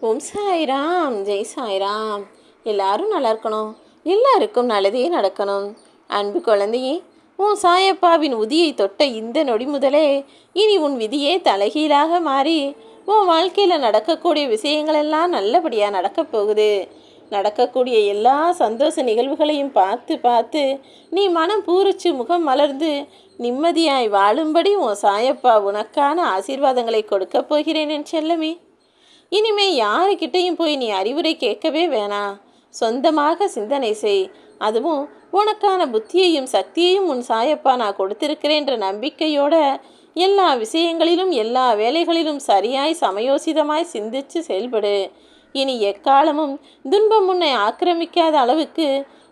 ஓம் சாய்ராம், ஜெய் சாய்ராம். எல்லாரும் நல்லா இருக்கணும், எல்லாருக்கும் நல்லதே நடக்கணும். அன்பு குழந்தையே, உன் சாயப்பாவின் உதியை தொட்ட இந்த நொடி முதலே இனி உன் விதியே தலைகீழாக மாறி உன் வாழ்க்கையில் நடக்கக்கூடிய விஷயங்களெல்லாம் நல்லபடியாக நடக்கப் போகுது. நடக்கக்கூடிய எல்லா சந்தோஷ நிகழ்வுகளையும் பார்த்து பார்த்து நீ மனம் பூரிச்சு முகம் மலர்ந்து நிம்மதியாய் வாழும்படி உன் சாயப்பா உனக்கான ஆசீர்வாதங்களை கொடுக்கப் போகிறேன் என் செல்லமே. இனிமே யாருக்கிட்டையும் போய் நீ அறிவுரை கேட்கவே வேணாம். சொந்தமாக சிந்தனை செய். அதுவும் உனக்கான புத்தியையும் சக்தியையும் உன் சாயப்பா நான் கொடுத்திருக்கிறேன்ற நம்பிக்கையோட எல்லா விஷயங்களிலும் எல்லா வேலைகளிலும் சரியாய் சமயோசிதமாய் சிந்திச்சு செயல்படு. இனி எக்காலமும் துன்பம் உன்னை ஆக்கிரமிக்காத அளவுக்கு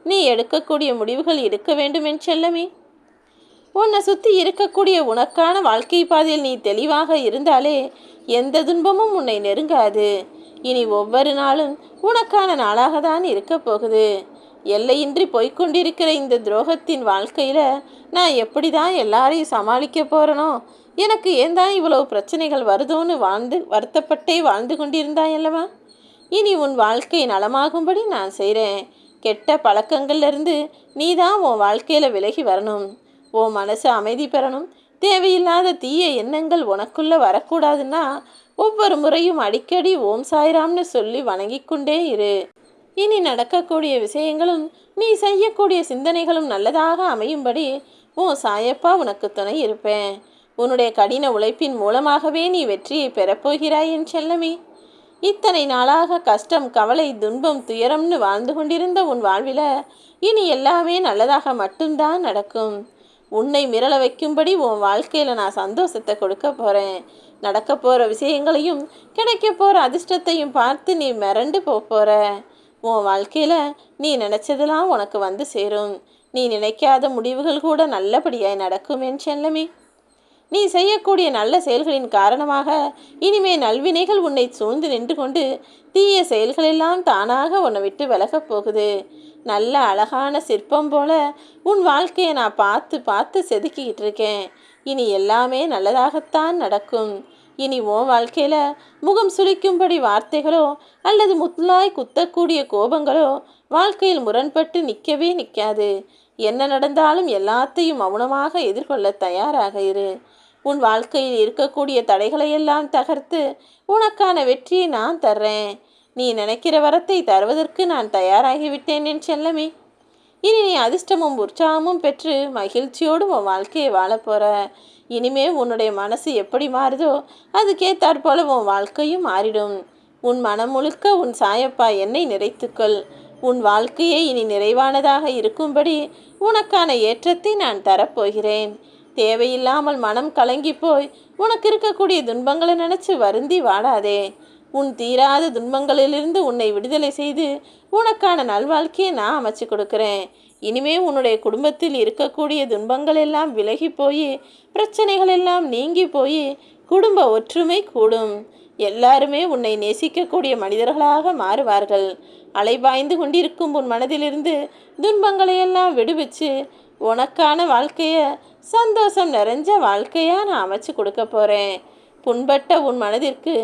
நீ எடுக்கக்கூடிய முடிவுகள் எடுக்க வேண்டும் என் செல்லமே. உன்னை சுற்றி இருக்கக்கூடிய உனக்கான வாழ்க்கை பாதையில் நீ தெளிவாக இருந்தாலே எந்த துன்பமும் உன்னை நெருங்காது. இனி ஒவ்வொரு நாளும் உனக்கான நாளாக தான் இருக்க போகுது. எல்லையின்றி போய்கொண்டிருக்கிற இந்த துரோகத்தின் வாழ்க்கையில் நான் எப்படி தான் எல்லாரையும் சமாளிக்க போகிறனோ, எனக்கு ஏன் தான் இவ்வளவு பிரச்சனைகள் வருதோன்னு வருத்தப்பட்டே வாழ்ந்து கொண்டிருந்தாயல்லவா? இனி உன் வாழ்க்கை நலமாகும்படி நான் செய்கிறேன். கெட்ட பழக்கங்கள்லேருந்து நீ தான் உன் வாழ்க்கையில் விலகி வரணும். உன் மனசு அமைதி பெறணும். தேவையில்லாத தீய எண்ணங்கள் உனக்குள்ளே வரக்கூடாதுன்னா ஒவ்வொரு முறையும் அடிக்கடி ஓம் சாய்ராம்னு சொல்லி வணங்கி கொண்டே இரு. இனி நடக்கக்கூடிய விஷயங்களும் நீ செய்யக்கூடிய சிந்தனைகளும் நல்லதாக அமையும்படி உன் சாயப்பா உனக்கு துணை இருப்பேன். உன்னுடைய கடின உழைப்பின் மூலமாகவே நீ வெற்றியை பெறப்போகிறாய் என் செல்லமே. இத்தனை நாளாக கஷ்டம், கவலை, துன்பம், துயரம்னு வாழ்ந்து கொண்டிருந்த உன் வாழ்வில் இனி எல்லாமே நல்லதாக மட்டும்தான் நடக்கும். உன்னை மிரள வைக்கும்படி உன் வாழ்க்கையில் நான் சந்தோஷத்தை கொடுக்க போகிறேன். நடக்க போகிற விஷயங்களையும் கிடைக்க போகிற அதிர்ஷ்டத்தையும் பார்த்து நீ மிரண்டு போகிற. உன் வாழ்க்கையில் நீ நினச்சதெல்லாம் உனக்கு வந்து சேரும். நீ நினைக்காத முடிவுகள் கூட நல்லபடியாய் நடக்கும் என் செல்லமே. நீ செய்யக்கூடிய நல்ல செயல்களின் காரணமாக இனிமே நல்வினைகள் உன்னை சூழ்ந்து நின்று கொண்டு தீய செயல்களெல்லாம் தானாக உன்னை விட்டு விலகப் போகுது. நல்ல அழகான சிற்பம் போல உன் வாழ்க்கையை நான் பார்த்து பார்த்து செதுக்கிக்கிட்டு இருக்கேன். இனி எல்லாமே நல்லதாகத்தான் நடக்கும். இனி உன் வாழ்க்கையில் முகம் சுளிக்கும்படி வார்த்தைகளோ அல்லது முத்தலாய் குத்தக்கூடிய கோபங்களோ வாழ்க்கையில் முரண்பட்டு நிற்கவே நிற்காது. என்ன நடந்தாலும் எல்லாத்தையும் மௌனமாக எதிர்கொள்ள தயாராக இரு. உன் வாழ்க்கையில் இருக்கக்கூடிய தடைகளையெல்லாம் தகர்த்து உனக்கான வெற்றியை நான் தர்றேன். நீ நினைக்கிற வரத்தை தருவதற்கு நான் தயாராகிவிட்டேன் என் செல்லமே. இனி நீ அதிர்ஷ்டமும் உற்சாகமும் பெற்று மகிழ்ச்சியோடு உன் வாழ்க்கையை வாழப்போற. இனிமே உன்னுடைய மனசு எப்படி மாறுதோ அதுக்கேற்றாற்போல உன் வாழ்க்கையும் மாறிடும். உன் மனம் முழுக்க உன் சாயப்பா என்னை நிறைத்துக்கொள். உன் வாழ்க்கையே இனி நிறைவானதாக இருக்கும்படி உனக்கான ஏற்றத்தை நான் தரப்போகிறேன். தேவையில்லாமல் மனம் கலங்கி போய் உனக்கு இருக்கக்கூடிய துன்பங்களை நினச்சி வருந்தி வாடாதே. உன் தீராத துன்பங்களிலிருந்து உன்னை விடுதலை செய்து உனக்கான நல்வாழ்க்கையை நான் அமைச்சு கொடுக்குறேன். இனிமே உன்னுடைய குடும்பத்தில் இருக்கக்கூடிய துன்பங்கள் எல்லாம் விலகி போய் பிரச்சனைகள் எல்லாம் நீங்கி போய் குடும்ப ஒற்றுமை கூடும். எல்லாருமே உன்னை நேசிக்கக்கூடிய மனிதர்களாக மாறுவார்கள். அலைபாய்ந்து கொண்டிருக்கும் உன் மனதிலிருந்து துன்பங்களையெல்லாம் விடுவிச்சு உனக்கான வாழ்க்கையை சந்தோஷம் நிறைஞ்ச வாழ்க்கையாக நான் அமைச்சு கொடுக்க போகிறேன். புண்பட்ட உன் மனதிற்கு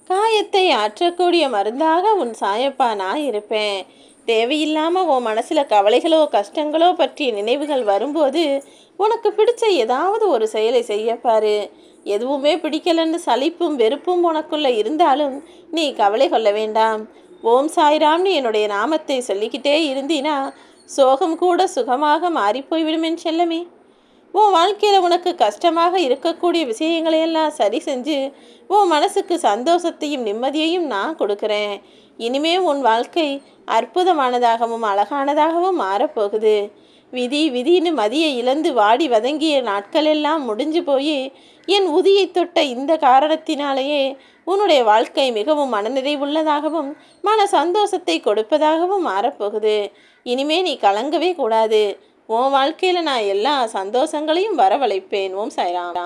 காயத்தை ஆற்றக்கூடிய மருந்தாக உன் சாயப்பா நான் இருப்பேன். தேவையில்லாமல் உன் மனசில் கவலைகளோ கஷ்டங்களோ பற்றிய நினைவுகள் வரும்போது உனக்கு பிடிச்ச ஏதாவது ஒரு செயலை செய்யப்பாரு. எதுவுமே பிடிக்கலன்னு சலிப்பும் வெறுப்பும் உனக்குள்ளே இருந்தாலும் நீ கவலை கொள்ள வேண்டாம். ஓம் சாய்ராம்னு என்னுடைய நாமத்தை சொல்லிக்கிட்டே இருந்தீனா சோகம் கூட சுகமாக மாறிப்போய்விடும் என் செல்லமே. உன் வாழ்க்கையில் உனக்கு கஷ்டமாக இருக்கக்கூடிய விஷயங்களையெல்லாம் சரி செஞ்சு உன் மனசுக்கு சந்தோஷத்தையும் நிம்மதியையும் நான் கொடுக்குறேன். இனிமே உன் வாழ்க்கை அற்புதமானதாகவும் அழகானதாகவும் மாறப்போகுது. விதி விதின்னு மதியை இழந்து வாடி வதங்கிய நாட்களெல்லாம் முடிஞ்சு போய் என் உதியை தொட்ட இந்த காரணத்தினாலேயே உன்னுடைய வாழ்க்கை மிகவும் மனநிறைவுள்ளதாகவும் மன சந்தோஷத்தை கொடுப்பதாகவும் மாறப்போகுது. இனிமே நீ கலங்கவே கூடாது. உன் வாழ்க்கையில் நான் எல்லா சந்தோஷங்களையும் வரவழைப்பேன். ஓம் சாய்ராம்.